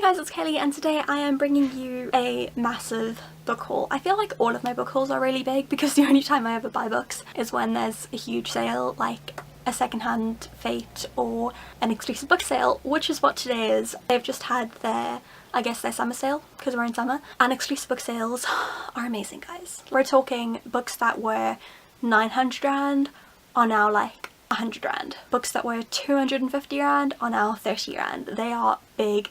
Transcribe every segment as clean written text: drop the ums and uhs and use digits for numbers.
guys, it's Kelly and today I am bringing you a massive book haul. I feel like all of my book hauls are really big because the only time I ever buy books is when there's a huge sale, like a secondhand Fate or an exclusive book sale, which is what today is. They've just had their, I guess, their summer sale because we're in summer, and exclusive book sales are amazing, guys. We're talking books that were 900 rand are now like 100 rand. Books that were 250 rand are now 30 rand. They are big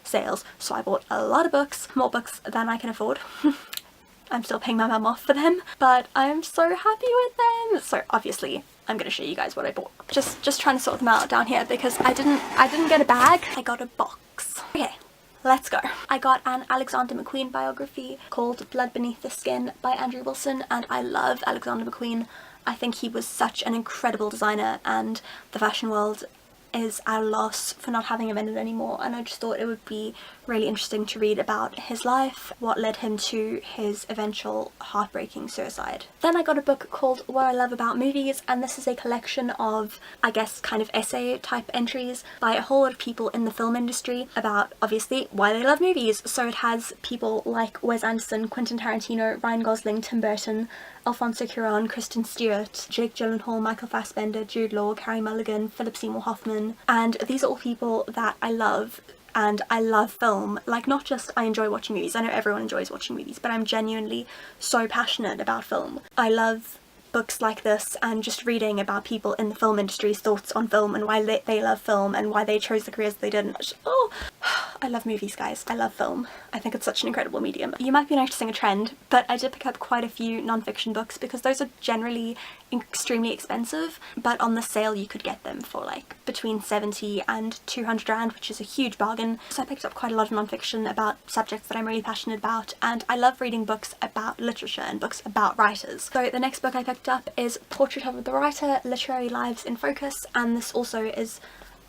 sales, so I bought a lot of books, more books than I can afford. I'm still paying my mum off for them, but I'm so happy with them. So obviously I'm gonna show you guys what I bought. Just trying to sort them out down here because I didn't get a bag, I got a box. Okay, let's go. I got an Alexander McQueen biography called Blood Beneath the Skin by Andrew Wilson, and I love Alexander McQueen. I think he was such an incredible designer, and the fashion world is at a loss for not having him in it anymore, and I just thought it would be really interesting to read about his life, what led him to his eventual heartbreaking suicide. Then I got a book called What I Love About Movies, and this is a collection of, I guess, kind of essay type entries by a whole lot of people in the film industry about, obviously, why they love movies. So it has people like Wes Anderson, Quentin Tarantino, Ryan Gosling, Tim Burton, Alfonso Cuarón, Kristen Stewart, Jake Gyllenhaal, Michael Fassbender, Jude Law, Carey Mulligan, Philip Seymour Hoffman, and these are all people that I love, and I love film. Like, not just I enjoy watching movies, I know everyone enjoys watching movies, but I'm genuinely so passionate about film. I love books like this and just reading about people in the film industry's thoughts on film and why they love film and why they chose the careers they didn't. Oh, I love movies, guys. I love film. I think it's such an incredible medium. You might be noticing a trend, but I did pick up quite a few non-fiction books because those are generally extremely expensive, but on the sale you could get them for like between 70 and 200 rand, which is a huge bargain. So I picked up quite a lot of non-fiction about subjects that I'm really passionate about, and I love reading books about literature and books about writers. So the next book I picked up is Portrait of the Writer, Literary Lives in Focus, and this also is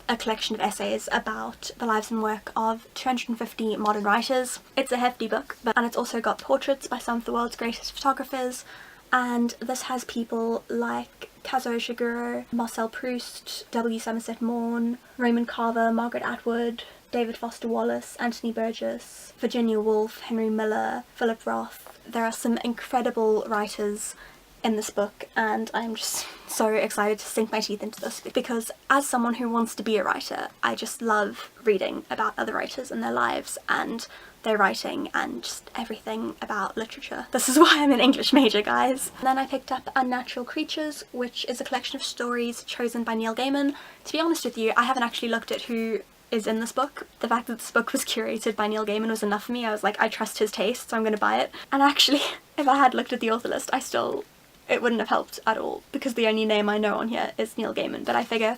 a collection of essays about the lives and work of 250 modern writers. It's a hefty book, and it's also got portraits by some of the world's greatest photographers, and this has people like Kazuo Ishiguro, Marcel Proust, W. Somerset Maugham, Raymond Carver, Margaret Atwood, David Foster Wallace, Anthony Burgess, Virginia Woolf, Henry Miller, Philip Roth. There are some incredible writers in this book, and I'm just so excited to sink my teeth into this because as someone who wants to be a writer, I just love reading about other writers and their lives and their writing and just everything about literature. This is why I'm an English major, guys. And then I picked up Unnatural Creatures, which is a collection of stories chosen by Neil Gaiman. To be honest with you, I haven't actually looked at who is in this book. The fact that this book was curated by Neil Gaiman was enough for me. I was like, I trust his taste, so I'm gonna buy it. And actually, if I had looked at the author list, it wouldn't have helped at all because the only name I know on here is Neil Gaiman. But I figure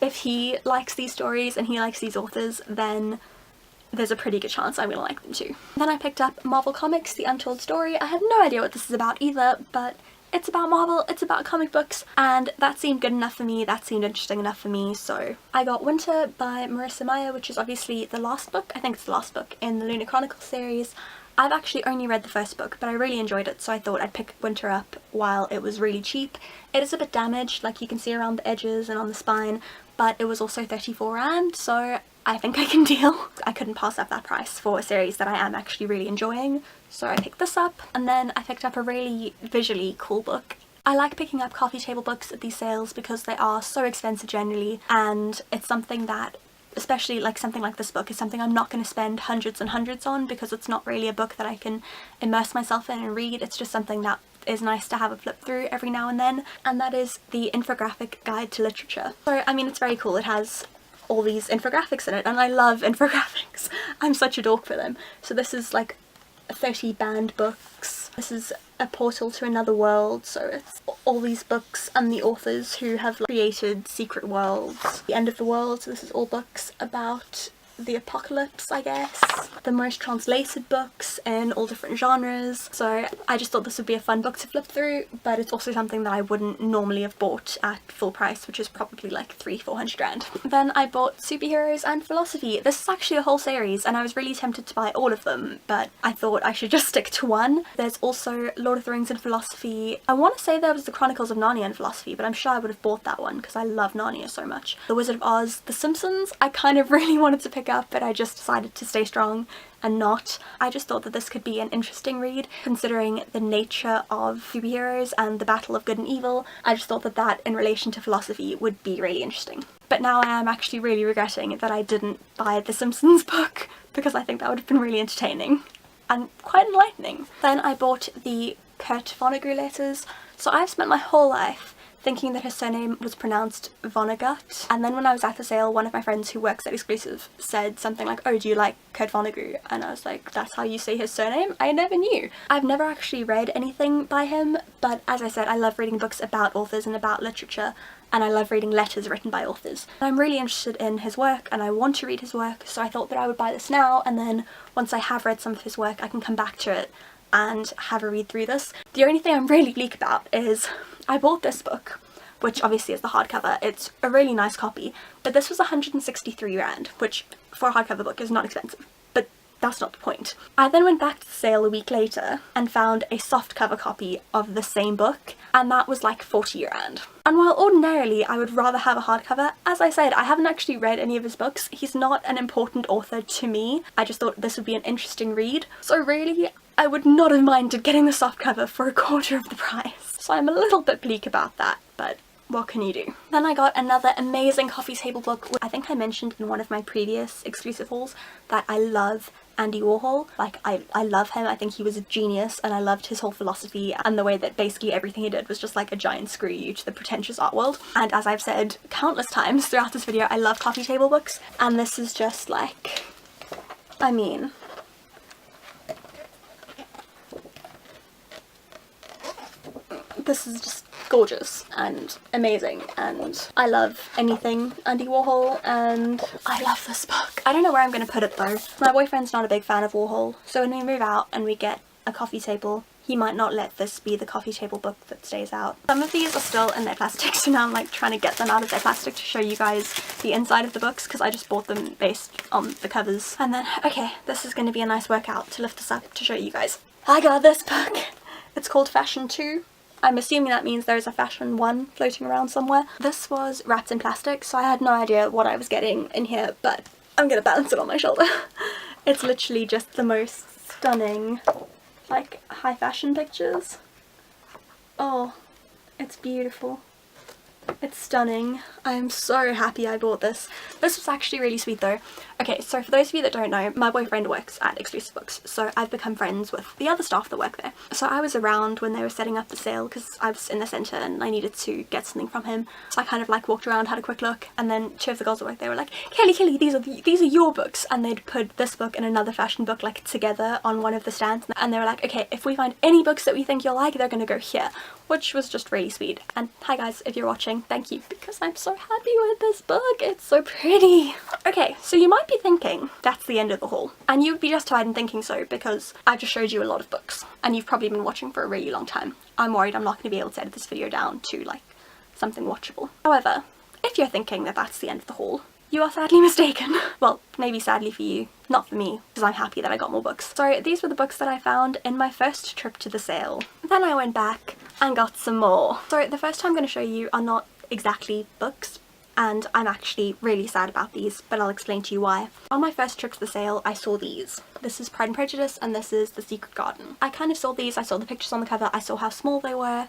if he likes these stories and he likes these authors, then there's a pretty good chance I'm gonna like them too. Then I picked up Marvel Comics, The Untold Story. I have no idea what this is about either, but it's about Marvel, it's about comic books, and that seemed good enough for me, that seemed interesting enough for me, so I got Winter by Marissa Meyer, which is obviously the last book. I think it's the last book in the Lunar Chronicles series. I've actually only read the first book, but I really enjoyed it, so I thought I'd pick Winter up while it was really cheap. It is a bit damaged, like you can see around the edges and on the spine, but it was also 34 rand, so I think I can deal. I couldn't pass up that price for a series that I am actually really enjoying, so I picked this up. And then I picked up a really visually cool book. I like picking up coffee table books at these sales because they are so expensive generally, and it's something that, especially like something like this book, is something I'm not going to spend hundreds and hundreds on because it's not really a book that I can immerse myself in and read. It's just something that is nice to have a flip through every now and then, and that is the Infographic Guide to Literature. So I mean, it's very cool. It has all these infographics in it, and I love infographics. I'm such a dork for them. So this is like 30 banned books. This is a portal to another world, so it's all these books and the authors who have created secret worlds. The End of the World, so this is all books about the apocalypse, I guess. The most translated books in all different genres. So I just thought this would be a fun book to flip through, but it's also something that I wouldn't normally have bought at full price, which is probably like 300-400 rand. Then I bought Superheroes and Philosophy. This is actually a whole series, and I was really tempted to buy all of them, but I thought I should just stick to one. There's also Lord of the Rings and Philosophy. I want to say there was the Chronicles of Narnia and Philosophy, but I'm sure I would have bought that one because I love Narnia so much. The Wizard of Oz, The Simpsons. I kind of really wanted to pick pick up, but I just decided to stay strong and not. I just thought that this could be an interesting read, considering the nature of superheroes and the battle of good and evil. I just thought that that in relation to philosophy would be really interesting. But now I am actually really regretting that I didn't buy the Simpsons book, because I think that would have been really entertaining and quite enlightening. Then I bought the Kurt Vonnegut letters. So I've spent my whole life thinking that his surname was pronounced Vonnegut, and then when I was at the sale, one of my friends who works at Exclusive said something like, oh, do you like Kurt Vonnegut? And I was like, that's how you say his surname? I never knew. I've never actually read anything by him, but as I said, I love reading books about authors and about literature, and I love reading letters written by authors. I'm really interested in his work and I want to read his work, so I thought that I would buy this now, and then once I have read some of his work I can come back to it and have a read through this. The only thing I'm really bleak about is I bought this book, which obviously is the hardcover. It's a really nice copy, but this was 163 rand, which for a hardcover book is not expensive, but that's not the point. I then went back to the sale a week later and found a softcover copy of the same book, and that was like 40 rand. And while ordinarily I would rather have a hardcover, as I said, I haven't actually read any of his books. He's not an important author to me. I just thought this would be an interesting read. So really, I would not have minded getting the softcover for a quarter of the price. So I'm a little bit bleak about that, but what can you do? Then I got another amazing coffee table book. I think I mentioned in one of my previous exclusive hauls that I love Andy Warhol. Like, I love him. I think he was a genius, and I loved his whole philosophy and the way that basically everything he did was just like a giant screw you to the pretentious art world. And as I've said countless times throughout this video, I love coffee table books, and this is just like, I mean, this is just gorgeous and amazing, and I love anything Andy Warhol, and I love this book. I don't know where I'm going to put it though. My boyfriend's not a big fan of Warhol, so when we move out and we get a coffee table, he might not let this be the coffee table book that stays out. Some of these are still in their plastic, so now I'm like trying to get them out of their plastic to show you guys the inside of the books, because I just bought them based on the covers. And then, okay, this is going to be a nice workout to lift this up to show you guys. I got this book. It's called Fashion 2. I'm assuming that means there is a Fashion 1 floating around somewhere. This was wrapped in plastic, so I had no idea what I was getting in here, but I'm gonna balance it on my shoulder. It's literally just the most stunning, like, high fashion pictures. Oh, it's beautiful. It's stunning. I am so happy I bought this. This was actually really sweet though. Okay, so for those of you that don't know, my boyfriend works at Exclusive Books, so I've become friends with the other staff that work there. So I was around when they were setting up the sale because I was in the centre and I needed to get something from him. So I kind of like walked around, had a quick look, and then two of the girls at work, they were like, Kelly, these are your books, and they'd put this book and another fashion book like together on one of the stands, and they were like, okay, if we find any books that we think you'll like, they're gonna go here, which was just really sweet. And hi guys, if you're watching, thank you, because I'm so happy with this book. It's so pretty. Okay, so you might be thinking that's the end of the haul, and you would be justified in thinking so because I've just showed you a lot of books and you've probably been watching for a really long time. I'm worried I'm not going to be able to edit this video down to like something watchable. However, if you're thinking that that's the end of the haul, you are sadly mistaken. Well, maybe sadly for you, not for me, because I'm happy that I got more books. So these were the books that I found in my first trip to the sale. Then I went back and got some more. So the first time I'm going to show you are not exactly books, and I'm actually really sad about these, but I'll explain to you why. On my first trip to the sale, I saw these. This is Pride and Prejudice, and this is The Secret Garden. I kind of saw these, I saw the pictures on the cover, I saw how small they were,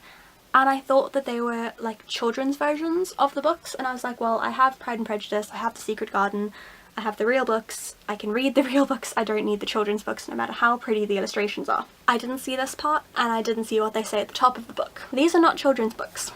and I thought that they were like children's versions of the books, and I was like, well, I have Pride and Prejudice, I have The Secret Garden, I have the real books, I can read the real books, I don't need the children's books no matter how pretty the illustrations are. I didn't see this part, and I didn't see what they say at the top of the book. These are not children's books.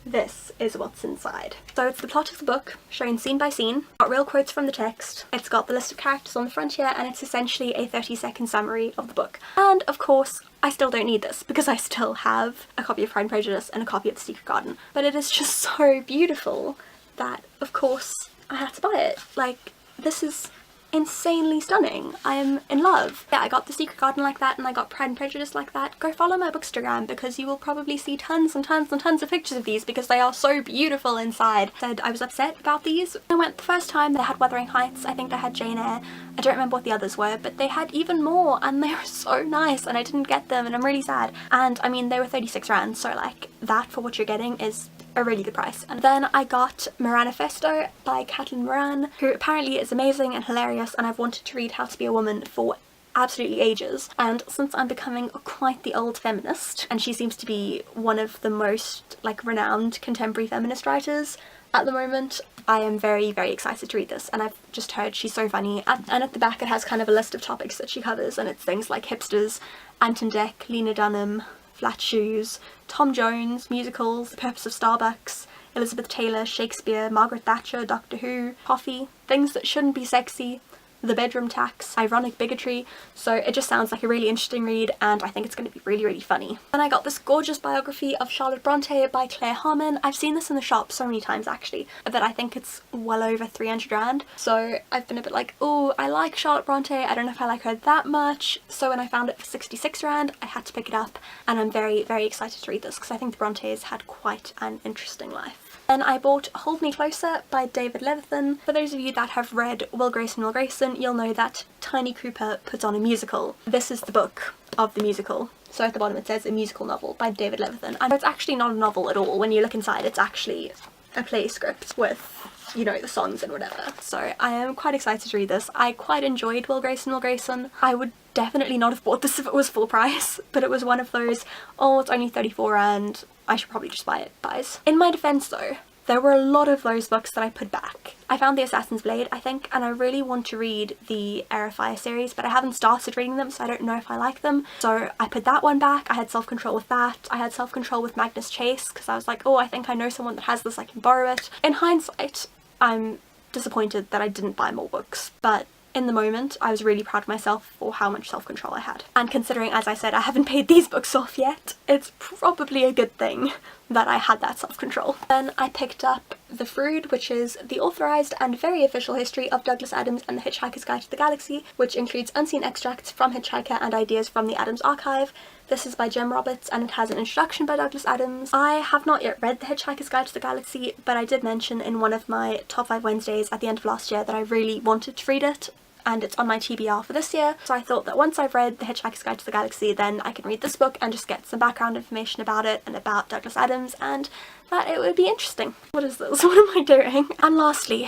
This is what's inside. So it's the plot of the book, shown scene by scene, got real quotes from the text, it's got the list of characters on the front here, and it's essentially a 30-second summary of the book. And of course, I still don't need this because I still have a copy of Pride and Prejudice and a copy of The Secret Garden. But it is just so beautiful that, of course, I had to buy it. Like, this is insanely stunning. I am in love. Yeah, I got The Secret Garden like that, and I got Pride and Prejudice like that. Go follow my bookstagram because you will probably see tons and tons and tons of pictures of these because they are so beautiful inside. Said I was upset about these. I went the first time, they had Wuthering Heights, I think they had Jane Eyre. I don't remember what the others were, but they had even more, and they were so nice, and I didn't get them, and I'm really sad. And I mean, they were 36 rand, so like, that for what you're getting is a really good price. And then I got Moranifesto by Caitlin Moran, who apparently is amazing and hilarious, and I've wanted to read How to Be a Woman for absolutely ages. And since I'm becoming quite the old feminist, and she seems to be one of the most like renowned contemporary feminist writers at the moment, I am very, very excited to read this, and I've just heard she's so funny. And at the back it has kind of a list of topics that she covers, and it's things like hipsters, Anton Deck, Lena Dunham, flat shoes, Tom Jones, musicals, The Purpose of Starbucks, Elizabeth Taylor, Shakespeare, Margaret Thatcher, Doctor Who, coffee, things that shouldn't be sexy, the bedroom tax, ironic bigotry. So it just sounds like a really interesting read, and I think it's going to be really, really funny. Then I got this gorgeous biography of Charlotte Bronte by Claire Harmon. I've seen this in the shop so many times actually that I think it's well over 300 rand. So I've been a bit like, oh, I like Charlotte Bronte, I don't know if I like her that much. So when I found it for 66 rand, I had to pick it up, and I'm very, very excited to read this because I think the Brontes had quite an interesting life. Then I bought Hold Me Closer by David Levithan. For those of you that have read Will Grayson, Will Grayson, you'll know that Tiny Cooper puts on a musical. This is the book of the musical. So at the bottom it says a musical novel by David Levithan. And it's actually not a novel at all. When you look inside, it's actually a play script with, you know, the songs and whatever. So I am quite excited to read this. I quite enjoyed Will Grayson, Will Grayson. I would definitely not have bought this if it was full price, but it was one of those, oh, it's only 34 rand, I should probably just buy it buys. In my defense though, there were a lot of those books that I put back. I found the Assassin's Blade, I think, and I really want to read the Air of Fire series, but I haven't started reading them, so I don't know if I like them. So I put that one back. I had Self-Control with that. I had Self-Control with Magnus Chase, because I was like, oh, I think I know someone that has this, I can borrow it. In hindsight, I'm disappointed that I didn't buy more books, but in the moment, I was really proud of myself for how much self-control I had. And considering, as I said, I haven't paid these books off yet, it's probably a good thing that I had that self-control. Then I picked up The Frood, which is the authorised and very official history of Douglas Adams and the Hitchhiker's Guide to the Galaxy, which includes unseen extracts from Hitchhiker and ideas from the Adams archive. This is by Jem Roberts, and it has an introduction by Douglas Adams. I have not yet read The Hitchhiker's Guide to the Galaxy, but I did mention in one of my Top 5 Wednesdays at the end of last year that I really wanted to read it, and it's on my TBR for this year. So I thought that once I've read The Hitchhiker's Guide to the Galaxy, then I can read this book and just get some background information about it and about Douglas Adams, and that it would be interesting. What is this? What am I doing? And lastly,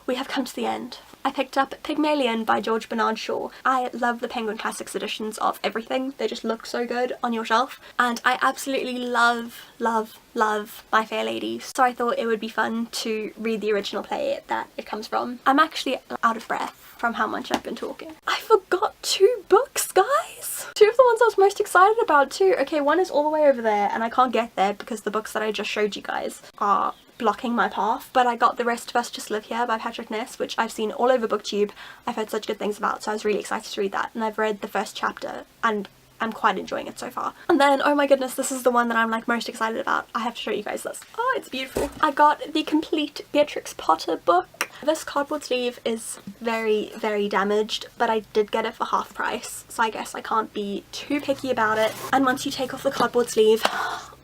we have come to the end. I picked up Pygmalion by George Bernard Shaw. I love the Penguin Classics editions of everything. They just look so good on your shelf. And I absolutely love, love, love My Fair Lady. So I thought it would be fun to read the original play that it comes from. I'm actually out of breath from how much I've been talking. I forgot 2 books, guys! 2 of the ones I was most excited about too. Okay, one is all the way over there and I can't get there because the books that I just showed you guys are blocking my path, but I got The Rest of Us Just Live Here by Patrick Ness, which I've seen all over BookTube. I've heard such good things about, so I was really excited to read that, and I've read the first chapter and I'm quite enjoying it so far. And then, oh my goodness, this is the one that I'm like most excited about. I have to show you guys this. Oh, it's beautiful. I got the complete Beatrix Potter book. This cardboard sleeve is very, very damaged, but I did get it for half price, so I guess I can't be too picky about it. And once you take off the cardboard sleeve,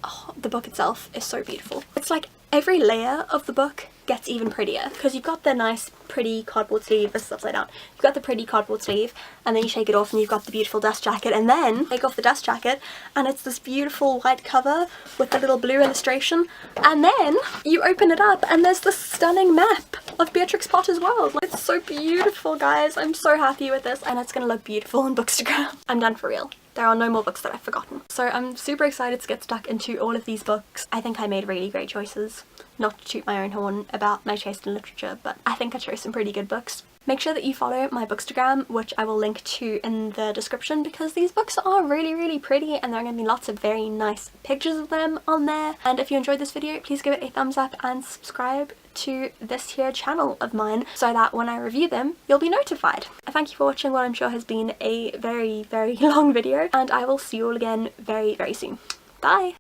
oh, the book itself is so beautiful. It's like every layer of the book gets even prettier, because you've got the nice pretty cardboard sleeve. This is upside down. You've got the pretty cardboard sleeve, and then you take it off and you've got the beautiful dust jacket, and then take off the dust jacket and it's this beautiful white cover with the little blue illustration, and then you open it up and there's this stunning map of Beatrix Potter's world. It's so beautiful, guys. I'm so happy with this, and it's gonna look beautiful on Bookstagram. I'm done for real. There are no more books that I've forgotten. So I'm super excited to get stuck into all of these books. I think I made really great choices. Not to toot my own horn about my taste in literature, but I think I chose some pretty good books. Make sure that you follow my Bookstagram, which I will link to in the description, because these books are really, really pretty and there are going to be lots of very nice pictures of them on there. And if you enjoyed this video, please give it a thumbs up and subscribe to this here channel of mine so that when I review them, you'll be notified. Thank you for watching what I'm sure has been a very, very long video, and I will see you all again very, very soon. Bye!